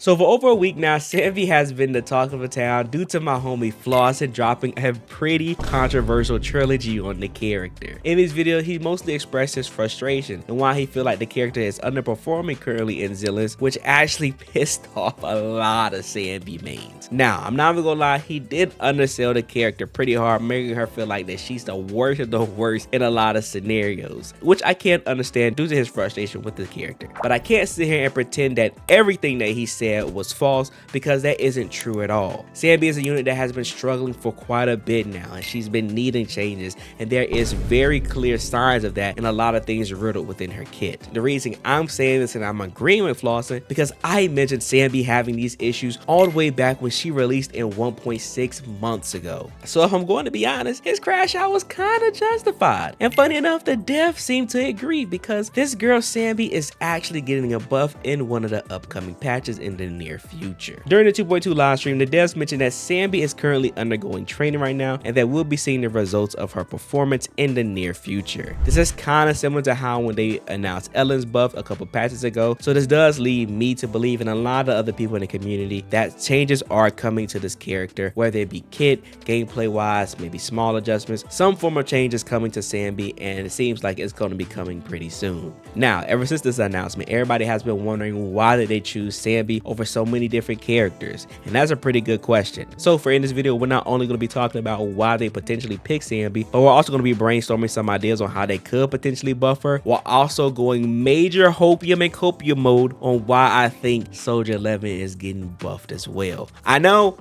So for over a week now, SAnby has been the talk of the town due to my homie Flossin dropping a pretty controversial trilogy on the character. In this video, he mostly expressed his frustration and why he feel like the character is underperforming currently in Zenless, which actually pissed off a lot of SAnby mains. Now, I'm not even gonna lie, he did undersell the character pretty hard, making her feel like that she's the worst of the worst in a lot of scenarios, which I can't understand due to his frustration with the character. But I can't sit here and pretend that everything that he said was false, because that isn't true at all. SAnby is a unit that has been struggling for quite a bit now, and she's been needing changes, and there is very clear signs of that and a lot of things riddled within her kit. The reason I'm saying this and I'm agreeing with Flossin because I mentioned SAnby having these issues all the way back when she released in 1.6 months ago. So if I'm going to be honest, his crash out was kind of justified. And funny enough, the devs seem to agree, because this girl SAnby is actually getting a buff in one of the upcoming patches in the near future. During the 2.2 live stream, the devs mentioned that SAnby is currently undergoing training right now and that we'll be seeing the results of her performance in the near future. This is kind of similar to how when they announced Ellen's buff a couple patches ago, so this does lead me to believe, and a lot of other people in the community, that changes are coming to this character, whether it be kit, gameplay wise, maybe small adjustments, some form of change is coming to SAnby, and it seems like it's going to be coming pretty soon. Now, ever since this announcement, everybody has been wondering why did they choose SAnby over so many different characters, and that's a pretty good question. So for in this video, we're not only going to be talking about why they potentially picked SAnby, but we're also going to be brainstorming some ideas on how they could potentially buff her, while also going major Copium and Copium mode on why I think Soldier 11 is getting buffed as well. I know,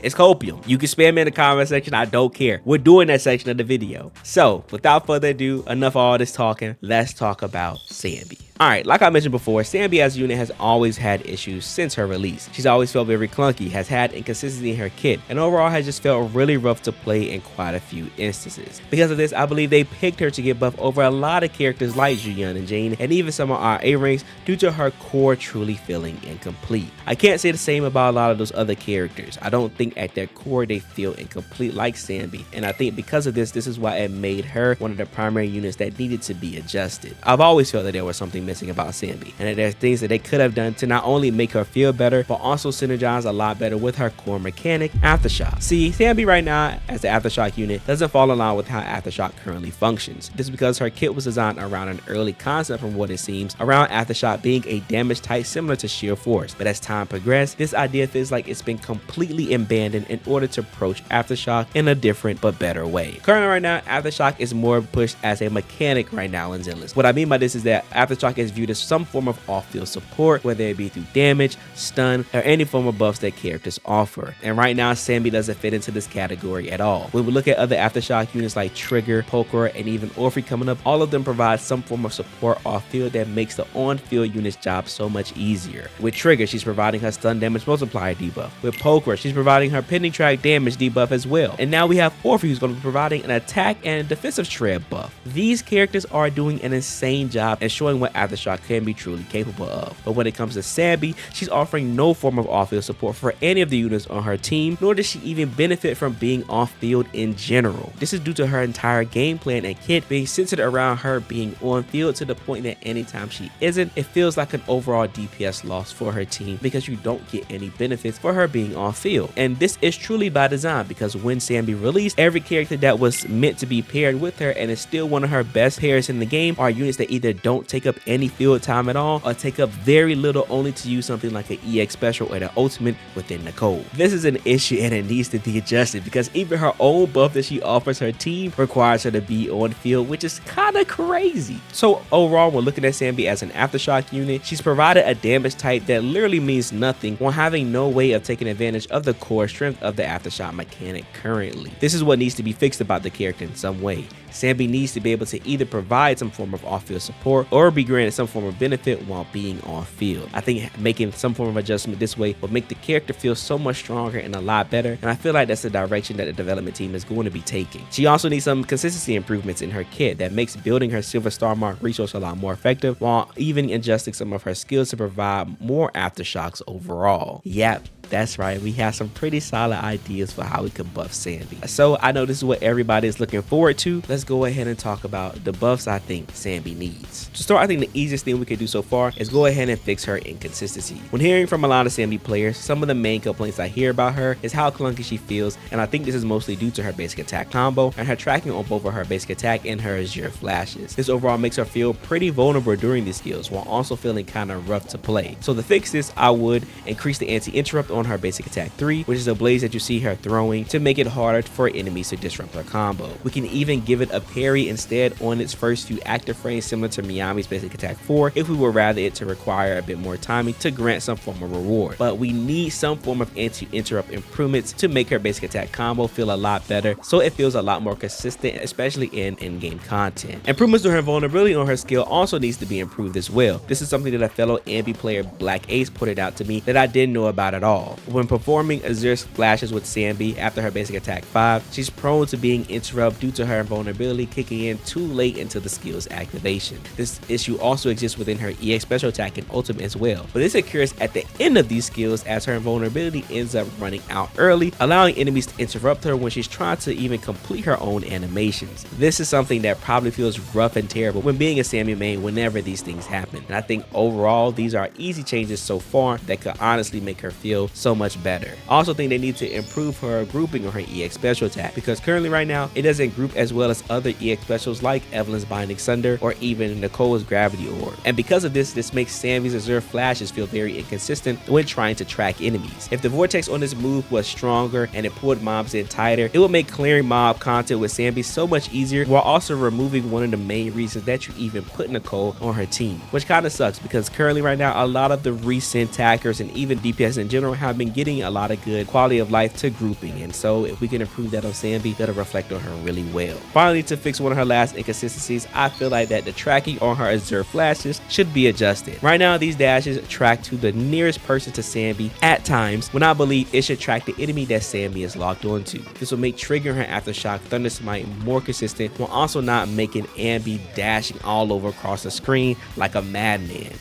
it's Copium. You can spam me in the comment section, I don't care. We're doing that section of the video. So without further ado, enough of all this talking, let's talk about SAnby. Alright, like I mentioned before, SAnby as a unit has always had issues since her release. She's always felt very clunky, has had inconsistency in her kit, and overall has just felt really rough to play in quite a few instances. Because of this, I believe they picked her to get buffed over a lot of characters like Julian and Jane, and even some of our A ranks, due to her core truly feeling incomplete. I can't say the same about a lot of those other characters. I don't think at their core they feel incomplete like SAnby, and I think because of this is why it made her one of the primary units that needed to be adjusted. I've always felt that there was something missing about SAnby, and that there's things that they could have done to not only make her feel better, but also synergize a lot better with her core mechanic, Aftershock. See, SAnby right now as the Aftershock unit doesn't fall in line with how Aftershock currently functions. This is because her kit was designed around an early concept, from what it seems, around Aftershock being a damage type similar to Sheer Force, but as time progressed, this idea feels like it's been completely abandoned in order to approach Aftershock in a different but better way. Currently right now, Aftershock is more pushed as a mechanic right now in Zenless. What I mean by this is that Aftershock is viewed as some form of off-field support, whether it be through damage, stun, or any form of buffs that characters offer. And right now, SAnby doesn't fit into this category at all. When we look at other Aftershock units like Trigger, Poker, and even Orphie coming up, all of them provide some form of support off-field that makes the on-field unit's job so much easier. With Trigger, she's providing her stun damage multiplier debuff. With Poker, she's providing her pending track damage debuff as well. And now we have Orphie, who's going to be providing an attack and defensive shred buff. These characters are doing an insane job and showing what Aftershock can be truly capable of. But when it comes to SAnby, she's offering no form of off-field support for any of the units on her team, nor does she even benefit from being off-field in general. This is due to her entire game plan and kit being centered around her being on-field, to the point that anytime she isn't, it feels like an overall DPS loss for her team, because you don't get any benefits for her being off-field. And this is truly by design, because when SAnby released, every character that was meant to be paired with her and is still one of her best pairs in the game are units that either don't take up any field time at all, or take up very little, only to use something like an EX special or the ultimate within the code. This is an issue and it needs to be adjusted, because even her own buff that she offers her team requires her to be on field, which is kind of crazy. So overall, we're looking at SAnby as an Aftershock unit. She's provided a damage type that literally means nothing, while having no way of taking advantage of the core strength of the Aftershock mechanic currently. This is what needs to be fixed about the character in some way. SAnby needs to be able to either provide some form of off-field support or be granted some form of benefit while being off-field. I think making some form of adjustment this way will make the character feel so much stronger and a lot better, and I feel like that's the direction that the development team is going to be taking. She also needs some consistency improvements in her kit that makes building her Silver Star Mark resource a lot more effective, while even adjusting some of her skills to provide more Aftershocks overall. Yep, That's right, we have some pretty solid ideas for how we could buff SAnby. So I know this is what everybody is looking forward to. Let's go ahead and talk about the buffs I think SAnby needs. To start, I think the easiest thing we could do so far is go ahead and fix her inconsistency. When hearing from a lot of SAnby players, some of the main complaints I hear about her is how clunky she feels, and I think this is mostly due to her basic attack combo and her tracking on both of her basic attack and her Azure flashes. This overall makes her feel pretty vulnerable during these skills while also feeling kind of rough to play. So to fix this, I would increase the anti-interrupt on her basic attack 3, which is a blaze that you see her throwing to make it harder for enemies to disrupt her combo. We can even give it a parry instead on its first few active frames, similar to Miami's basic attack 4, if we would rather it to require a bit more timing to grant some form of reward. But we need some form of anti-interrupt improvements to make her basic attack combo feel a lot better, so it feels a lot more consistent, especially in in-game content. Improvements to her vulnerability on her skill also needs to be improved as well. This is something that a fellow Anby player, Black Ace, pointed out to me that I didn't know about at all. When performing Azure flashes with SAnby after her basic attack 5, she's prone to being interrupted due to her vulnerability kicking in too late into the skill's activation. This issue also exists within her EX special attack and ultimate as well, but this occurs at the end of these skills as her vulnerability ends up running out early, allowing enemies to interrupt her when she's trying to even complete her own animations. This is something that probably feels rough and terrible when being a SAnby main whenever these things happen, and I think overall these are easy changes so far that could honestly make her feel so much better. I also think they need to improve her grouping on her EX special attack, because currently right now it doesn't group as well as other EX specials like Evelyn's Binding Sunder or even Nicole's Gravity Orb, and because of this makes SAnby's Azure flashes feel very inconsistent when trying to track enemies. If the vortex on this move was stronger and it pulled mobs in tighter, it would make clearing mob content with SAnby so much easier, while also removing one of the main reasons that you even put Nicole on her team, which kind of sucks because currently right now a lot of the recent attackers and even DPS in general have been getting a lot of good quality of life to grouping, and so if we can improve that on SAnby, that'll reflect on her really well. Finally, to fix one of her last inconsistencies, I feel like that the tracking on her Azure flashes should be adjusted. Right now these dashes track to the nearest person to SAnby at times when I believe it should track the enemy that SAnby is locked onto. This will make triggering her Aftershock Thunder Smite more consistent while also not making Anby dashing all over across the screen like a madman.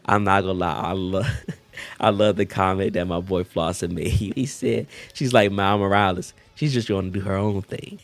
I'm not gonna lie, I love the comment that my boy Flossin made. He said she's like Miles Morales. She's just going to do her own thing.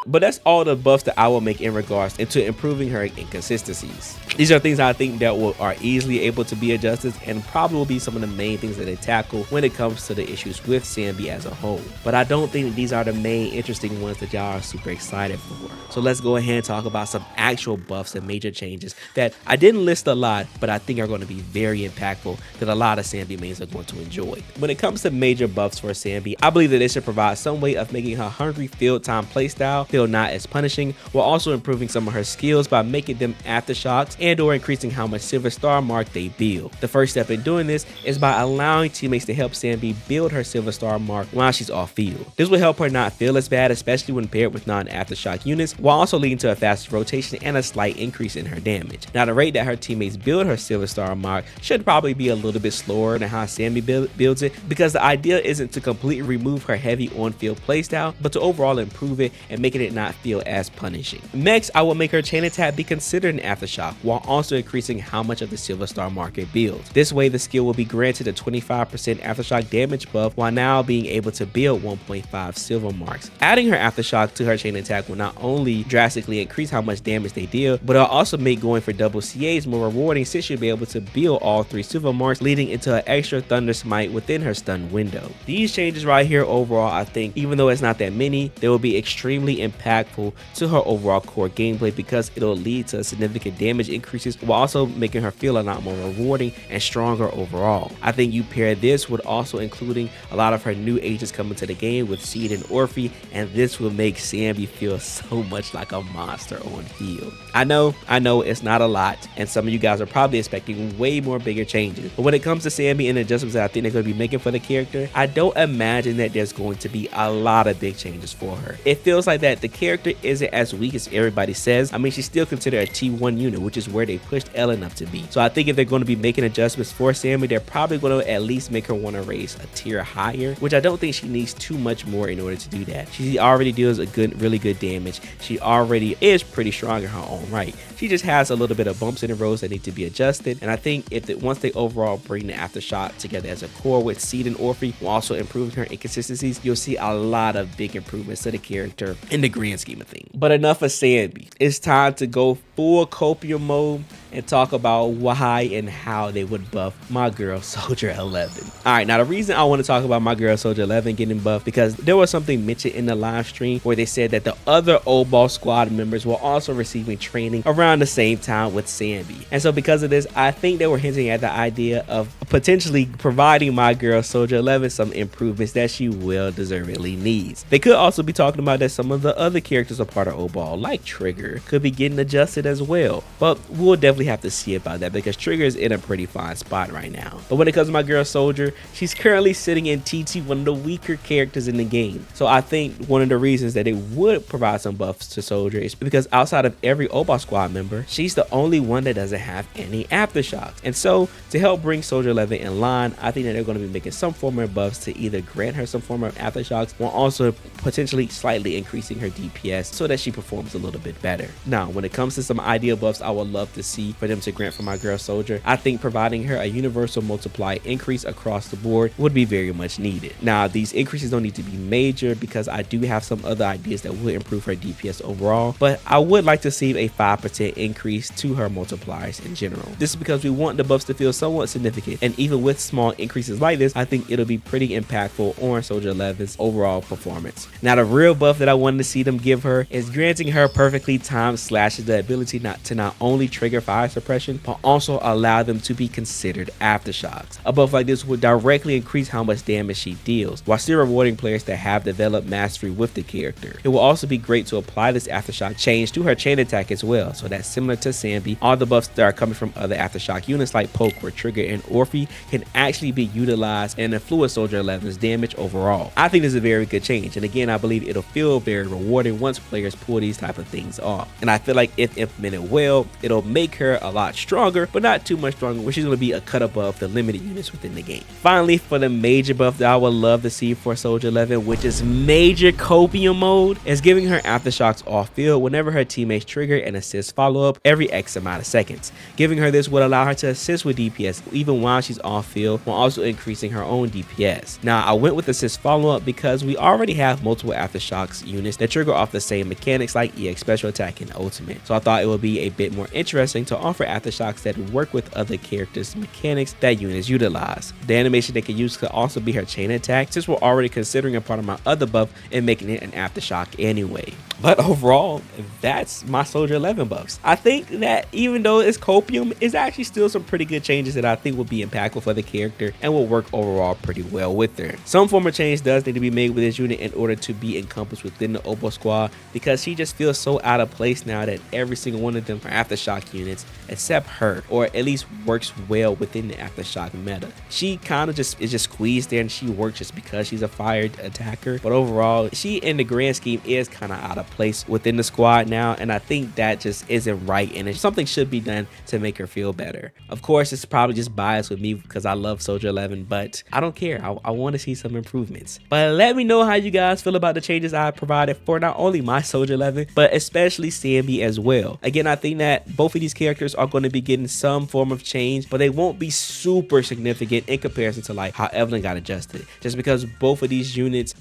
But that's all the buffs that I will make in regards into improving her inconsistencies. These are things I think that are easily able to be adjusted and probably will be some of the main things that they tackle when it comes to the issues with SAnby as a whole. But I don't think that these are the main interesting ones that y'all are super excited for. So let's go ahead and talk about some actual buffs and major changes that I didn't list a lot, but I think are going to be very impactful that a lot of SAnby mains are going to enjoy. When it comes to major buffs for SAnby, I believe that they should provide some way of making her hungry field time playstyle feel not as punishing, while also improving some of her skills by making them aftershocks and or increasing how much silver star mark they build. The first step in doing this is by allowing teammates to help SAnby build her silver star mark while she's off field. This will help her not feel as bad, especially when paired with non-aftershock units, while also leading to a faster rotation and a slight increase in her damage. Now the rate that her teammates build her silver star mark should probably be a little bit slower than how SAnby builds it, because the idea isn't to completely remove her heavy on-field playstyle, but to overall improve it and making it not feel as punishing. Next, I will make her chain attack be considered an aftershock while also increasing how much of the silver star mark it builds. This way the skill will be granted a 25% aftershock damage buff while now being able to build 1.5 silver marks. Adding her aftershock to her chain attack will not only drastically increase how much damage they deal, but it'll also make going for double CAs more rewarding since she'll be able to build all 3 silver marks, leading into an extra thunder smite within her stun window. These changes right here overall, I think, even though it's not that many, they will be extremely impactful to her overall core gameplay because it'll lead to significant damage increases while also making her feel a lot more rewarding and stronger overall. I think you pair this with also including a lot of her new agents coming to the game with Seed and Orphie, and this will make SAnby feel so much like a monster on field. I know it's not a lot, and some of you guys are probably expecting way more bigger changes, but when it comes to SAnby and the adjustments that I think they're going to be making for the character, I don't imagine that there's going to be a lot of big changes for her. It feels like that the character isn't as weak as everybody says. I mean, she's still considered a T1 unit, which is where they pushed Ellen up to be. So I think if they're going to be making adjustments for SAnby, they're probably going to at least make her want to raise a tier higher, which I don't think she needs too much more in order to do that. She already deals really good damage. She already is pretty strong in her own right. She just has a little bit of bumps in the roads that need to be adjusted, and I think once they overall bring the Aftershock together as a core with Seed and Orphie, while also improving her inconsistencies, you'll see a lot of big improvements to the character in the grand scheme of things. But enough of SAnby. It's time to go full Copium mode and talk about why and how they would buff my girl Soldier 11. Alright, now the reason I want to talk about my girl Soldier 11 getting buffed, because there was something mentioned in the live stream where they said that the other Old Ball squad members were also receiving training around the same time with SAnby. And so because of this, I think they were hinting at the idea of potentially providing my girl Soldier 11 some improvements that she well deservedly needs. They could also be talking about that some of the other characters a part of Old Ball, like Trigger, could be getting adjusted as well. But we'll definitely have to see about that, because Trigger is in a pretty fine spot right now. But when it comes to my girl Soldier, she's currently sitting in TT, one of the weaker characters in the game. So I think one of the reasons that they would provide some buffs to Soldier is because outside of every Oba squad member, she's the only one that doesn't have any Aftershocks. And so to help bring Soldier 11 in line, I think that they're going to be making some form of buffs to either grant her some form of Aftershocks, while also potentially slightly increasing her DPS so that she performs a little bit better. Now, when it comes to some ideal buffs I would love to see for them to grant for my girl Soldier, I think providing her a universal multiply increase across the board would be very much needed. Now, these increases don't need to be major, because I do have some other ideas that would improve her DPS overall, but I would like to see a 5% increase to her multipliers in general. This is because we want the buffs to feel somewhat significant, and even with small increases like this, I think it'll be pretty impactful on Soldier 11's overall performance. Now, the real buff that I wanted to see them give her is granting her perfectly timed slashes the ability to not only trigger fire suppression, but also allow them to be considered aftershocks. A buff like this would directly increase how much damage she deals, while still rewarding players that have developed mastery with the character. It will also be great to apply this aftershock change to her chain attack as well, so that's similar to SAnby. All the buffs that are coming from other aftershock units like Poke, where Trigger and Orphie can actually be utilized and influence Soldier 11's damage overall. I think this is a very good change, and again, I believe it'll feel very rewarding once players pull these type of things off. And I feel like if implemented well, it'll make her a lot stronger, but not too much stronger, where she's going to be a cut above the limited units within the game. Finally, for the major buff that I would love to see for Soldier 11, which is major Copium mode, is giving her aftershocks off field whenever her teammates trigger and assist follow up every X amount of seconds. Giving her this would allow her to assist with DPS even while she's off field, while also increasing her own DPS. Now, I went with assist follow up because we already have multiple aftershocks units that trigger off the same mechanics like EX special attack and ultimate. So I thought it would be a bit more interesting to offer aftershocks that work with other characters' mechanics that units utilize. The animation they can use could also be her chain attack, since we're already considering a part of my other buff and making it an aftershock anyway. But overall, that's my Soldier 11 buffs. I think that even though it's Copium, it's actually still some pretty good changes that I think will be impactful for the character and will work overall pretty well with her. Some form of change does need to be made with this unit in order to be encompassed within the Obo squad, because she just feels so out of place now that every single one of them are aftershock units except her, or at least works well within the aftershock meta. She kind of is just squeezed there, and she works just because she's a fired attacker, but overall she in the grand scheme is kind of out of place within the squad now, and I think that just isn't right, and something should be done to make her feel better. Of course, it's probably just biased with me because I love Soldier 11, but I don't care. I want to see some improvements. But let me know how you guys feel about the changes I provided for not only my Soldier 11, but especially SAnby as well. Again, I think that both of these characters are going to be getting some form of change, but they won't be super significant in comparison to like how Evelyn got adjusted. Just because both of these units,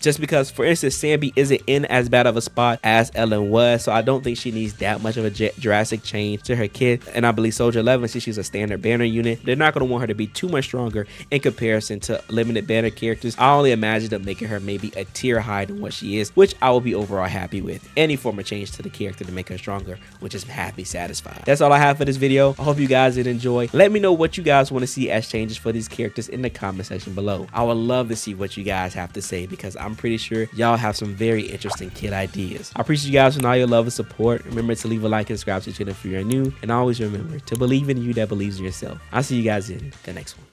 for instance, SAnby isn't in as bad of a spot as Ellen was, so I don't think she needs that much of a drastic change to her kit. And I believe Soldier 11, since she's a standard banner unit, they're not going to want her to be too much stronger in comparison to limited banner characters. I only imagine them making her maybe a tier higher than what she is, which I will be overall happy with. Any form of change to the character to make her stronger, which is happy satisfied. That's all I have for this video. I hope you guys did enjoy. Let me know what you guys want to see as changes for these characters in the comment section below. I would love to see what you guys have to say, because I'm pretty sure y'all have some very interesting kit ideas. I appreciate you guys for all your love and support. Remember to leave a like and subscribe to the channel if you're new, and always remember to believe in you that believes in yourself. I'll see you guys in the next one.